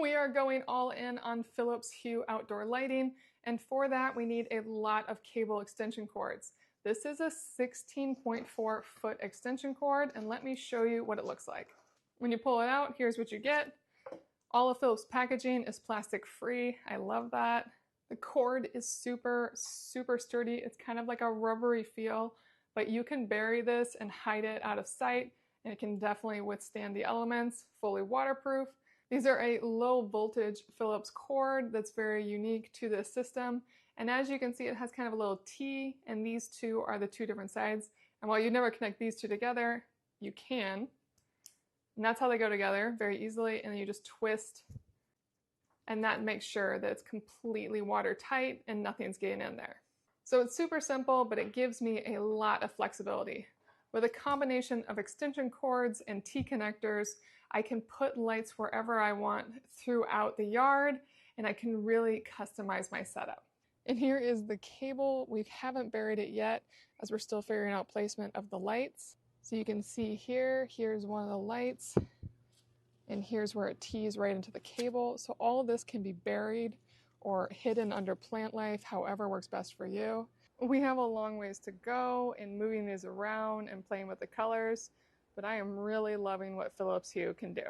We are going all in on Philips Hue outdoor lighting, and for that we need a lot of cable extension cords. This is a 16.4 foot extension cord, and let me show you what it looks like. When you pull it out, here's what you get. All of Philips packaging is plastic free. I love that. The cord is super sturdy. It's kind of like a rubbery feel, but you can bury this and hide it out of sight, and it can definitely withstand the elements, fully waterproof. These are a low voltage Philips cord that's very unique to this system. And as you can see, it has kind of a little T, and these two are the two different sides. And while you never connect these two together, you can. And that's how they go together very easily. And then you just twist, and that makes sure that it's completely watertight and nothing's getting in there. So it's super simple, but it gives me a lot of flexibility. With a combination of extension cords and T-connectors, I can put lights wherever I want throughout the yard, and I can really customize my setup. And here is the cable. We haven't buried it yet as we're still figuring out placement of the lights. So you can see here's one of the lights, and here's where it tees right into the cable. So all of this can be buried or hidden under plant life, however works best for you. We have a long ways to go in moving these around and playing with the colors, but I am really loving what Philips Hue can do.